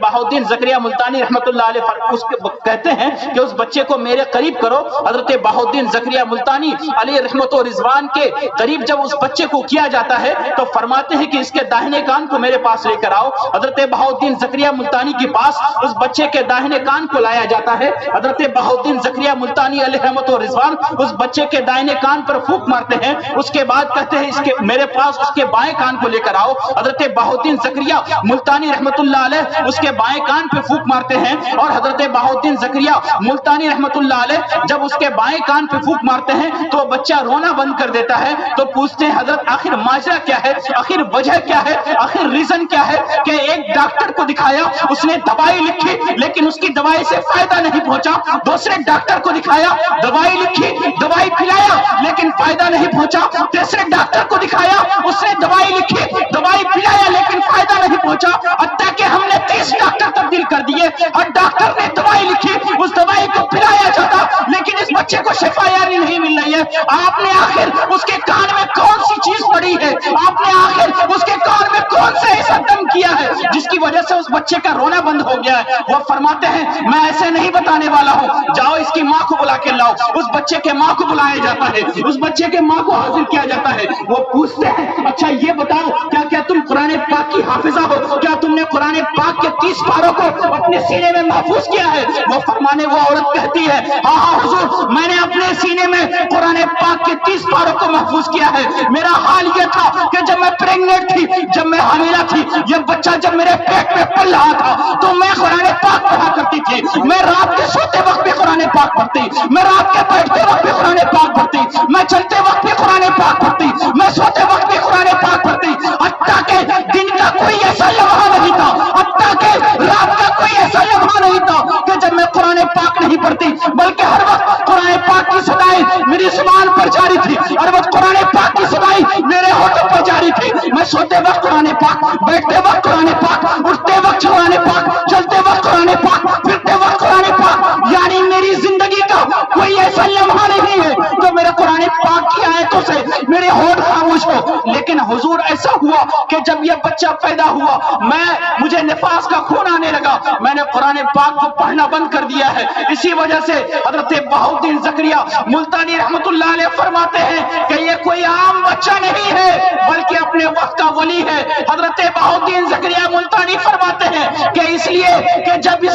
بہاؤدین زکریا ملتانی رحمۃ اللہ علیہ کہتے ہیں کہ اس بچے کو میرے قریب کرو. حضرت بہاؤدین زکریا ملتانی علیہ رحمت و رضوان کے قریب جب اس بچے کو کیا جاتا ہے تو فرماتے ہیں کہ اس کے داہنے کان کو میرے پاس لے کر آؤ. حضرت بہاؤدین زکریا ملتانی کے پاس اس بچے کے داہنے کان کو لایا جاتا ہے. حضرت بہاؤدین زکریا ملتانی علیہ رحمت و رضوان اس بچے کے داہنے کان پر پھونک مارتے ہیں. اس کے بعد کہتے ہیں اس کے میرے پاس اس کے بائیں کان کو لے کر آؤ. حضرت بہاؤدین زکریا ملتانی رحمت اللہ علیہ اس کے بائیں کان پہ پھونک مارتے ہیں اور حضرت بہاؤدین زکریا ملتانی رحمت اللہ علیہ جب اس کے بائیں کان پہ پھونک مارتے ہیں تو بچہ رونا بند کر دیتا ہے. تو پوچھتے ہیں حضرت آخر ماجرا کیا ہے, آخر وجہ کیا ہے, آخر ریزن کیا ہے؟ کہ ایک ڈاکٹر کو دکھایا, اس نے دوائی لکھی لیکن اس کی دوائی سے فائدہ نہیں پہنچا. دوسرے ڈاکٹر کو دکھایا, دوائی لکھی, دوائی پلایا لیکن فائدہ نہیں پہنچا. تیسرے ڈاکٹر کو دکھایا, اس نے دوائی لکھی, دوائی پلایا لیکن فائدہ نہیں پہنچا. حتیٰ کہ ہم نے 30 ڈاکٹر تبدیل کر دیے. ہر ڈاکٹر نے دوائی لکھی, اس دوائی کو پلایا جاتا لیکن اس بچے کو شفا یاری نہیں مل رہی ہے. آپ نے آخر اس کے کان میں کون سی چیز پڑی ہے, آپ نے آخر اس کے کان میں کون سا ایسا دم کیا ہے جس کی وجہ سے اس بچے کا رونا بند ہو گیا ہے؟ وہ فرماتے ہیں میں ایسے نہیں بتانے والا ہوں, جاؤ اس کی ماں کو بلا کے لاؤ. اس بچے کے ماں کو بلایا جاتا ہے, اس بچے کے ماں کو حاضر کیا جاتا ہے. وہ پوچھتے ہیں اچھا یہ بتاؤ کیا تم قرآن پاک کی حافظہ ہو, کیا تم نے قرآن پاک کے 30 پاروں کو اپنے سینے میں محفوظ کیا ہے؟ وہ عورت کہتی ہے ہاں ہاں حضور, میں نے اپنے سینے میں قرآن پاک کے 30 پاروں کو محفوظ کیا ہے. میرا حال یہ تھا کہ جب میں پریگننٹ تھی, جب میں حاملہ تھی, یہ بچہ جب میرے پیٹ میں پل رہا تھا تو میں قرآن پاک پڑھا کرتی تھی. میں رات کے سوتے وقت بھی قرآن پاک پڑھتی, میں رات کے بیٹھتے وقت بھی قرآن پاک پڑھتی, میں چلتے وقت بھی قرآن پاک پڑھتی, میں سوتے وقت بھی قرآن پاک پڑھتی. حتیٰ کہ دن کا کوئی ایسا لمحہ نہیں تھا, حتیٰ کہ رات کا کوئی ایسا لمحہ نہیں تھا کہ جب میں قرآن پاک نہیں پڑھتی, بلکہ ہر وقت قرآن پاک کی صدائیں میری زبان پر جاری تھی, ہر وقت قرآن پاک کی صدائیں میرے ہونٹوں پر جاری تھی. میں سوتے وقت قرآن پاک, بیٹھتے وقت قرآن پاک, اٹھتے وقت قرآن پاک, چلتے وقت قرآن پاک, پھرتے وقت قرآن پاک. یعنی میری زندگی کا کوئی ایسا لمحہ نہیں ہے جو میرے قرآن پاک کی آیتوں سے میرے ہونٹ خاموش ہو. لیکن حضور ایسا ہوا کہ جب یہ بچہ پیدا ہوا, مجھے نفاس کا خون آنے لگا, میں نے قرآن پاک کو پڑھنا بند کر دیا ہے. اسی وجہ سے حضرت بہاؤدین زکریا ملتانی رحمت اللہ علیہ فرماتے ہیں کہ یہ کوئی عام بچہ نہیں ہے بلکہ اپنے وقت کا ولی ہے. حضرت بہاؤدین زکریا ملتانی فرماتے ہیں کہ اس لیے کہ جب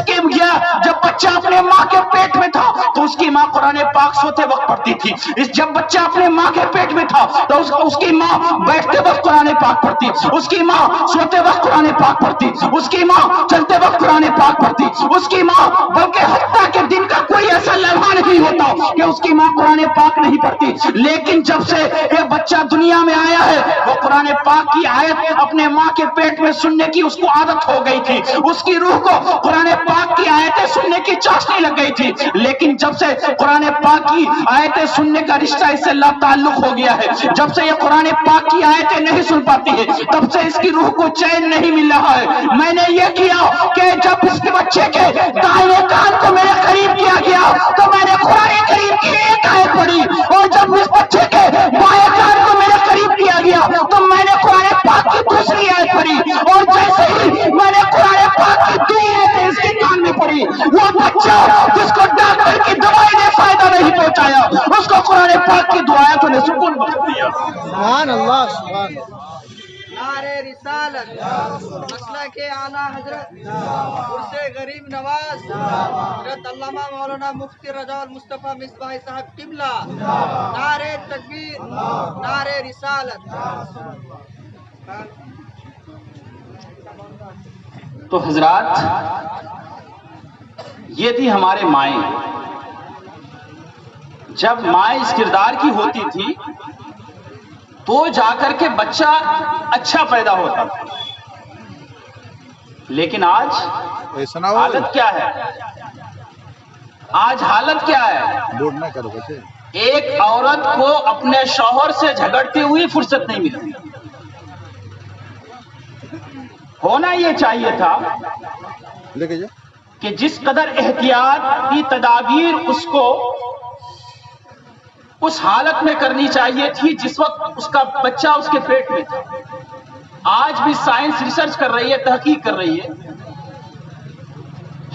بچہ اپنے ماں کے پیٹ میں تھا تو اس کی ماں قرآن پاک سوتے وقت پڑھتی تھی. جب بچہ اپنے ماں کے پیٹ میں تھا تو اس کی ماں بیٹھتے وقت قرآن پاک پڑھتی, اس کی ماں سوتے وقت قرآن پاک پڑھتی, اس کی ماں چلتے وقت قرآن پاک پڑھتی, اس کی ماں, بلکہ حتیٰ کہ دن کا کوئی ایسا لمحہ نہیں ہوتا کہ اس کی ماں قرآن پاک نہیں پڑھتی. لیکن جب سے یہ بچہ دنیا میں آیا ہے وہ قرآن پاک کی آیت اپنے ماں کے پیٹ میں سننے کی اس کو عادت ہو گئی تھی, اس کی روح کو قرآن پاک کی آیتیں سننے کی چاشنی لگ گئی تھی. لیکن جب سے قرآن پاک کی آیتیں سننے کا رشتہ اس سے لا تعلق ہو گیا ہے, جب سے یہ قرآن پاک کی آیتیں نہیں سن پاتی ہے تب سے اس کی روح کو چین نہیں مل رہا ہے. میں نے یہ کیا کہ جب اس کے بچے کے دائیں کان کو میرے قریب کیا گیا تو میں نے قرآن کریم کی ایک آیت پڑھی, اور جب اس بچے کے بائیں کان کو میرے قریب کیا گیا تو میں نے قرآن پاک کی دوسری آیت پڑھی, اور جیسے ہی میں نے قرآن پاک کی دو آیتیں اس کے کان میں پڑھی, وہ بچہ جس کو ڈاکٹر کی دوائی نے فائدہ نہیں پہنچایا اس کو قرآن پاک کی دو آیتوں نے سکون بخش دیا. سبحان اللہ, سبحان اللہ. نعرہ رسالت, مسلک اعلیٰ حضرت عرص غریب نواز حضرت علامہ مولانا مفتی رضا المصطفیٰ مصباح صاحب قبلہ, نعرہ تکبیر, نعرہ رسالت. تو حضرات یہ تھی ہمارے مائیں. جب مائیں اس کردار کی ہوتی تھی تو جا کر کے بچہ اچھا پیدا ہوتا تھا. لیکن آج حالت کیا ہے, آج حالت کیا ہے؟ ایک عورت کو اپنے شوہر سے جھگڑتے ہوئی فرصت نہیں ملتی. ہونا یہ چاہیے تھا کہ جس قدر احتیاط کی تدابیر اس کو اس حالت میں کرنی چاہیے تھی جس وقت اس کا بچہ اس کے پیٹ میں تھا. آج بھی سائنس ریسرچ کر رہی ہے, تحقیق کر رہی ہے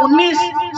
19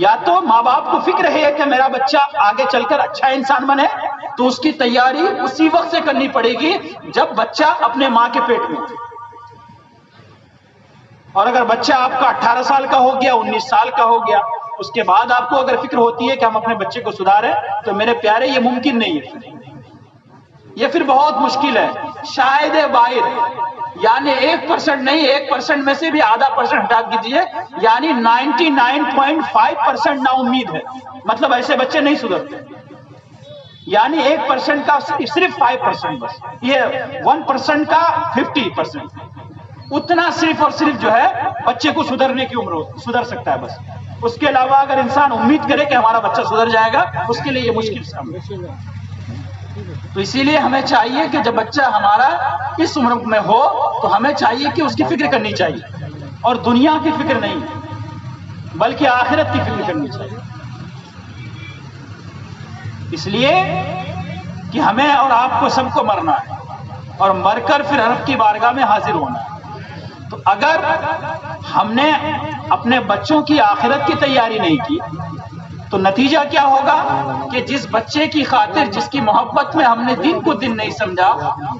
یا تو ماں باپ کو فکر ہے کہ میرا بچہ آگے چل کر اچھا انسان بنے، تو اس کی تیاری اسی وقت سے کرنی پڑے گی جب بچہ اپنے ماں کے پیٹ میں. اور اگر بچہ آپ کا 18 سال کا ہو گیا، 19 سال کا ہو گیا، اس کے بعد آپ کو اگر فکر ہوتی ہے کہ ہم اپنے بچے کو سدھاریں، تو میرے پیارے یہ ممکن نہیں ہے، یہ پھر بہت مشکل ہے. شاید باہر یعنی 1% نہیں، 1% میں سے بھی آدھا % ہٹا دیجیے، یعنی 99.5% نا امید ہے. مطلب ایسے بچے نہیں سدھرتے، یعنی 1% کا صرف 5%، بس یہ 1% کا 50%، اتنا صرف اور صرف جو ہے بچے کو سدھرنے کی عمر سدھر سکتا ہے. بس اس کے علاوہ اگر انسان امید کرے کہ ہمارا بچہ سدھر جائے گا، اس کے لیے یہ مشکل سام ہے. تو اسی لیے ہمیں چاہیے کہ جب بچہ ہمارا اس عمر میں ہو تو ہمیں چاہیے کہ اس کی فکر کرنی چاہیے، اور دنیا کی فکر نہیں بلکہ آخرت کی فکر کرنی چاہیے. اس لیے کہ ہمیں اور آپ کو سب کو مرنا ہے، اور مر کر پھر رب کی بارگاہ میں حاضر ہونا ہے. تو اگر ہم نے اپنے بچوں کی آخرت کی تیاری نہیں کی تو نتیجہ کیا ہوگا کہ جس بچے کی خاطر، جس کی محبت میں ہم نے دن کو دن نہیں سمجھا،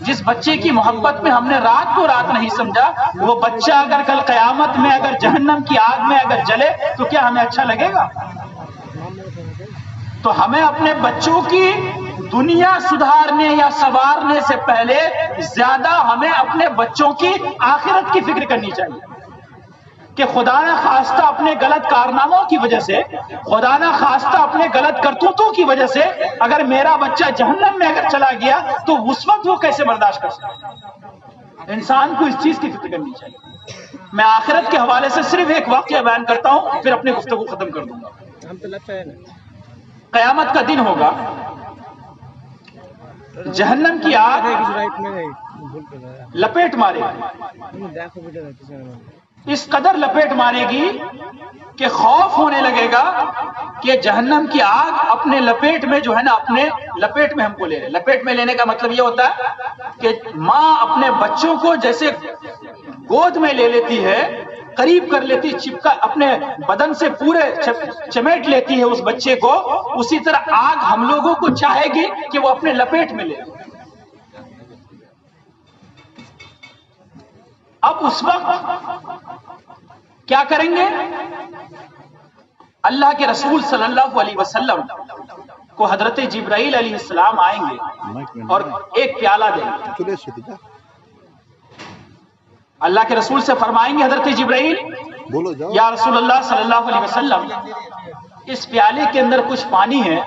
جس بچے کی محبت میں ہم نے رات کو رات نہیں سمجھا، وہ بچہ اگر کل قیامت میں اگر جہنم کی آگ میں اگر جلے تو کیا ہمیں اچھا لگے گا؟ تو ہمیں اپنے بچوں کی دنیا سدھارنے یا سنوارنے سے پہلے زیادہ ہمیں اپنے بچوں کی آخرت کی فکر کرنی چاہیے کہ خدا نہ خواستہ اپنے غلط کارناموں کی وجہ سے، خدا نہ خواستہ اپنے غلط کرتوتوں کی وجہ سے اگر میرا بچہ جہنم میں اگر چلا گیا تو اس وقت وہ کیسے برداشت کر سکتا ہے؟ انسان کو اس چیز کی فکر کرنی چاہیے. میں آخرت کے حوالے سے صرف ایک واقعہ بیان کرتا ہوں، پھر اپنی گفتگو ختم کر دوں گا. قیامت کا دن ہوگا، جہنم کی آگ لپیٹ مارے گی، اس قدر لپیٹ مارے گی کہ خوف ہونے لگے گا کہ جہنم کی آگ اپنے لپیٹ میں جو ہے نا، اپنے لپیٹ میں ہم کو لے لے. لپیٹ میں لینے کا مطلب یہ ہوتا ہے کہ ماں اپنے بچوں کو جیسے گود میں لے لیتی ہے، قریب کر لیتی، چپکا اپنے بدن سے پورے چمیٹ لیتی ہے اس بچے کو، اسی طرح آگ ہم لوگوں کو چاہے گی کہ وہ اپنے لپیٹ میں لے. اب اس وقت کیا کریں گے؟ اللہ کے رسول صلی اللہ علیہ وسلم کو حضرت جبرائیل علیہ السلام آئیں گے اور ایک پیالہ دیں گے. اللہ کے رسول سے فرمائیں گے حضرت جبرائیل، یا رسول اللہ صلی اللہ علیہ وسلم، اس پیالے کے اندر کچھ پانی ہے،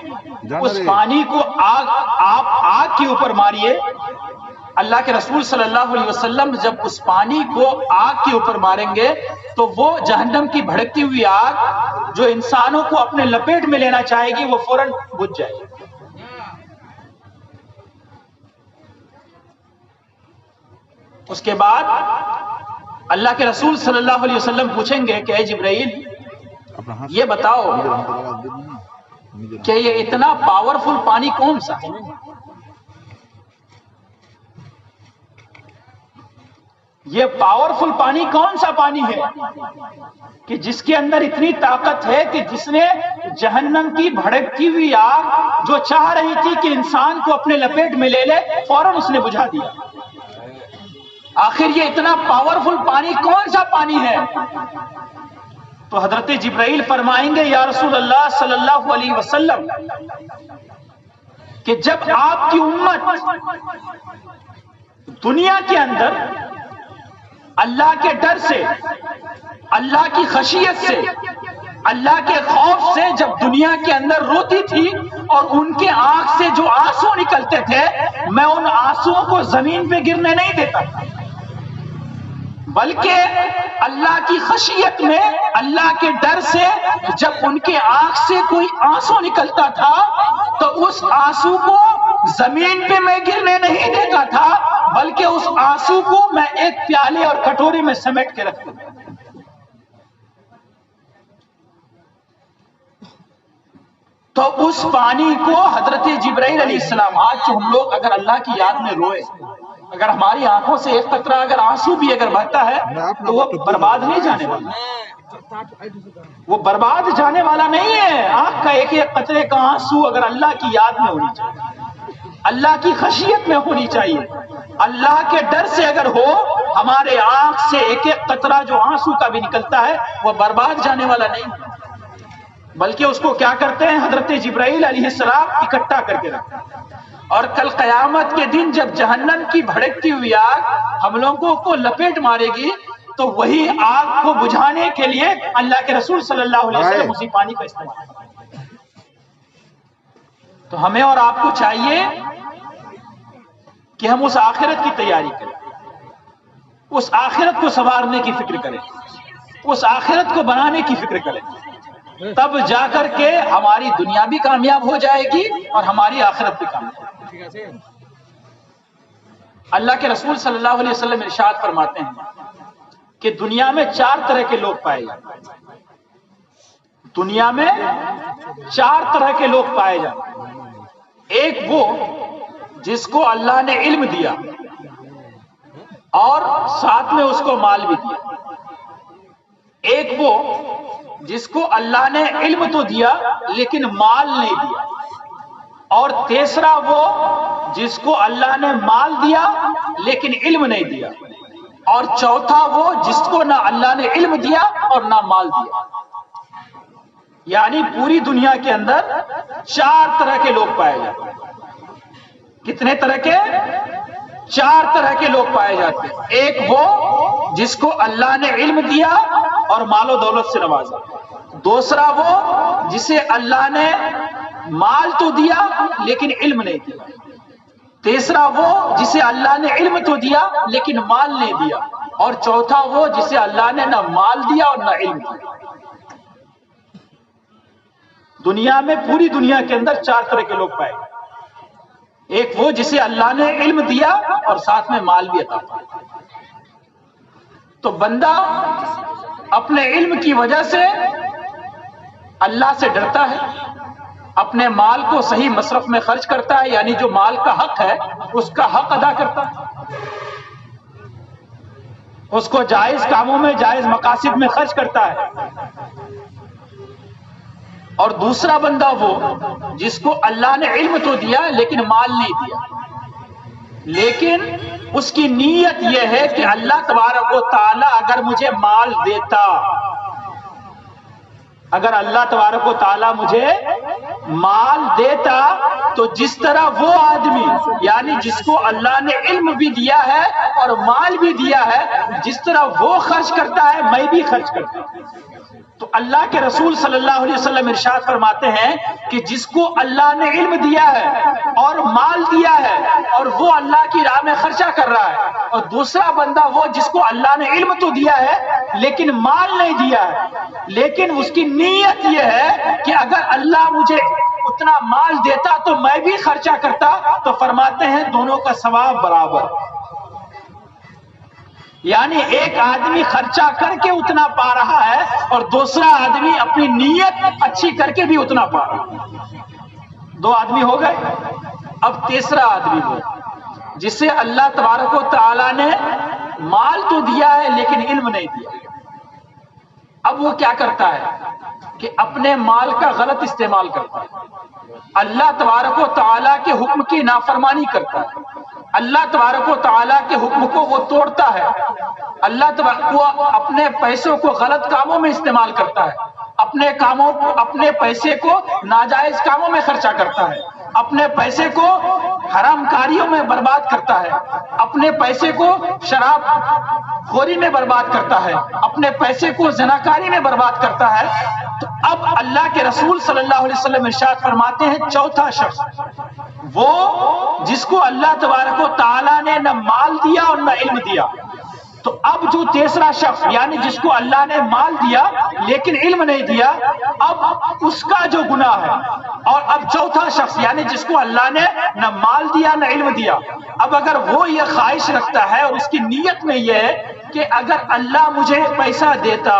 اس پانی کو آپ آگ کے اوپر ماریے. اللہ کے رسول صلی اللہ علیہ وسلم جب اس پانی کو آگ کے اوپر ماریں گے تو وہ جہنم کی بھڑکتی ہوئی آگ جو انسانوں کو اپنے لپیٹ میں لینا چاہے گی وہ فوراً بجھ جائے گی. اس کے بعد اللہ کے رسول صلی اللہ علیہ وسلم پوچھیں گے کہ اے جبرائیل، یہ بتاؤ کہ یہ اتنا پاورفل پانی کون سا ہے؟ یہ پاورفل پانی کون سا پانی ہے کہ جس کے اندر اتنی طاقت ہے کہ جس نے جہنم کی بھڑکتی ہوئی آگ جو چاہ رہی تھی کہ انسان کو اپنے لپیٹ میں لے لے، فوراً اس نے بجھا دیا. آخر یہ اتنا پاورفل پانی کون سا پانی ہے؟ تو حضرت جبرائیل فرمائیں گے یا رسول اللہ صلی اللہ علیہ وسلم کہ جب آپ کی امت دنیا کے اندر اللہ کے ڈر سے، اللہ کی خشیت سے، اللہ کے خوف سے جب دنیا کے اندر روتی تھی اور ان کے آنکھ سے جو آنسو نکلتے تھے، میں ان آنسوؤں کو زمین پہ گرنے نہیں دیتا تھا، بلکہ اللہ کی خشیت میں، اللہ کے ڈر سے جب ان کے آنکھ سے کوئی آنسو نکلتا تھا تو اس آنسو کو زمین پہ میں گرنے نہیں دیتا تھا، بلکہ اس آنسو کو میں ایک پیالے اور کٹوری میں سمیٹ کے رکھتا تھا. تو اس پانی کو حضرت جبرائیل علیہ السلام، آج جو ہم لوگ اگر اللہ کی یاد میں روئے، اگر ہماری آنکھوں سے ایک قطرہ اگر آنسو بھی اگر بہتا ہے تو وہ برباد نہیں جانے والا. وہ برباد جانے والا نہیں ہے. آنکھ کا ایک ایک قطرے کا آنسو اگر اللہ کی یاد میں ہونی چاہیے، اللہ کی خشیت میں ہونی چاہیے، اللہ کے ڈر سے اگر ہو، ہمارے آنکھ سے ایک ایک قطرہ جو آنسو کا بھی نکلتا ہے وہ برباد جانے والا نہیں، بلکہ اس کو کیا کرتے ہیں حضرت جبرائیل علیہ السلام اکٹھا کر کے رکھتے ہیں. اور کل قیامت کے دن جب جہنم کی بھڑکتی ہوئی آگ ہم لوگوں کو لپیٹ مارے گی تو وہی آگ کو بجھانے کے لیے اللہ کے رسول صلی اللہ علیہ وسلم اسی پانی کا استعمال کرتے ہیں. تو ہمیں اور آپ کو چاہیے کہ ہم اس آخرت کی تیاری کریں، اس آخرت کو سنوارنے کی فکر کریں، اس آخرت کو بنانے کی فکر کریں، تب جا کر کے ہماری دنیا بھی کامیاب ہو جائے گی اور ہماری آخرت بھی کامیاب ہو جائے گی. اللہ کے رسول صلی اللہ علیہ وسلم ارشاد فرماتے ہیں کہ دنیا میں 4 طرح کے لوگ پائے جاتے ہیں. دنیا میں 4 طرح کے لوگ پائے جاتے ہیں. ایک وہ جس کو اللہ نے علم دیا اور ساتھ میں اس کو مال بھی دیا. ایک وہ جس کو اللہ نے علم تو دیا لیکن مال نہیں دیا. اور تیسرا وہ جس کو اللہ نے مال دیا لیکن علم نہیں دیا. اور چوتھا وہ جس کو نہ اللہ نے علم دیا اور نہ مال دیا. یعنی پوری دنیا کے اندر 4 طرح کے لوگ پائے جاتے ہیں. کتنے طرح کے؟ 4 طرح کے لوگ پائے جاتے ہیں. ایک وہ جس کو اللہ نے علم دیا اور مال و دولت سے نوازا. دوسرا وہ جسے اللہ نے مال تو دیا لیکن علم نہیں دیا. تیسرا وہ جسے اللہ نے علم تو دیا لیکن مال نہیں دیا. اور چوتھا وہ جسے اللہ نے نہ مال دیا اور نہ علم دیا. دنیا میں پوری دنیا کے اندر 4 طرح کے لوگ پائے. ایک وہ جسے اللہ نے علم دیا اور ساتھ میں مال بھی عطا کیا. تو بندہ اپنے علم کی وجہ سے اللہ سے ڈرتا ہے، اپنے مال کو صحیح مصرف میں خرچ کرتا ہے، یعنی جو مال کا حق ہے اس کا حق ادا کرتا ہے، اس کو جائز کاموں میں جائز مقاصد میں خرچ کرتا ہے. اور دوسرا بندہ وہ جس کو اللہ نے علم تو دیا لیکن مال نہیں دیا، لیکن اس کی نیت یہ ہے کہ اللہ تبارک و تعالی اگر مجھے مال دیتا، اگر اللہ تبارک و تعالی مجھے مال دیتا تو جس طرح وہ آدمی یعنی جس کو اللہ نے علم بھی دیا ہے اور مال بھی دیا ہے، جس طرح وہ خرچ کرتا ہے میں بھی خرچ کرتا ہوں. تو اللہ کے رسول صلی اللہ علیہ وسلم ارشاد فرماتے ہیں کہ جس کو اللہ نے علم دیا ہے اور مال دیا ہے اور وہ اللہ کی راہ میں خرچہ کر رہا ہے، اور دوسرا بندہ وہ جس کو اللہ نے علم تو دیا ہے لیکن مال نہیں دیا ہے، لیکن اس کی نیت یہ ہے کہ اگر اللہ مجھے اتنا مال دیتا تو میں بھی خرچہ کرتا، تو فرماتے ہیں دونوں کا ثواب برابر. یعنی ایک آدمی خرچہ کر کے اتنا پا رہا ہے اور دوسرا آدمی اپنی نیت اچھی کر کے بھی اتنا پا رہا ہے. 2 آدمی ہو گئے. اب تیسرا آدمی ہو جسے اللہ تبارک و تعالی نے مال تو دیا ہے لیکن علم نہیں دیا. اب وہ کیا کرتا ہے کہ اپنے مال کا غلط استعمال کرتا ہے، اللہ تبارک و تعالی کے حکم کی نافرمانی کرتا ہے، اللہ تبارک و تعالی کے حکم کو وہ توڑتا ہے، اللہ تبارک وہ اپنے پیسوں کو غلط کاموں میں استعمال کرتا ہے، اپنے پیسے کو ناجائز کاموں میں خرچہ کرتا ہے، اپنے پیسے کو حرام کاریوں میں برباد کرتا ہے، اپنے پیسے کو شراب خوری میں برباد کرتا ہے، اپنے پیسے کو زناکاری میں برباد کرتا ہے. تو اب اللہ کے رسول صلی اللہ علیہ وسلم ارشاد فرماتے ہیں چوتھا شخص وہ جس کو اللہ تبارک و تعالی نے نہ مال دیا اور نہ علم دیا. تو اب جو تیسرا شخص یعنی جس کو اللہ نے مال دیا لیکن علم نہیں دیا، اب اس کا جو گناہ ہے، اور اب چوتھا شخص یعنی جس کو اللہ نے نہ مال دیا نہ علم دیا، اب اگر وہ یہ خواہش رکھتا ہے اور اس کی نیت میں یہ ہے کہ اگر اللہ مجھے پیسہ دیتا،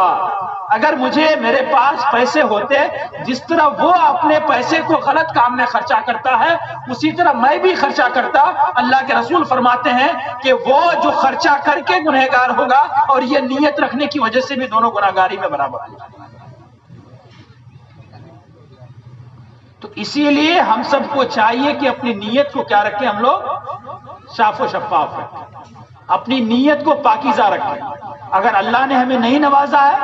اگر مجھے میرے پاس پیسے ہوتے، جس طرح وہ اپنے پیسے کو غلط کام میں خرچہ کرتا ہے اسی طرح میں بھی خرچہ کرتا۔ اللہ کے رسول فرماتے ہیں کہ وہ جو خرچہ کر کے گنہگار ہوگا اور یہ نیت رکھنے کی وجہ سے بھی دونوں گنہگاری میں برابر ہیں۔ تو اسی لیے ہم سب کو چاہیے کہ اپنی نیت کو کیا رکھیں، ہم لوگ صاف و شفاف رکھیں، اپنی نیت کو پاکیزہ رکھیں۔ اگر اللہ نے ہمیں نہیں نوازا ہے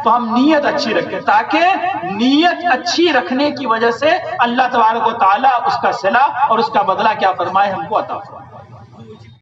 تو ہم نیت اچھی رکھیں، تاکہ نیت اچھی رکھنے کی وجہ سے اللہ تبارک و تعالیٰ اس کا صلہ اور اس کا بدلہ کیا فرمائے، ہم کو عطا فرمائے۔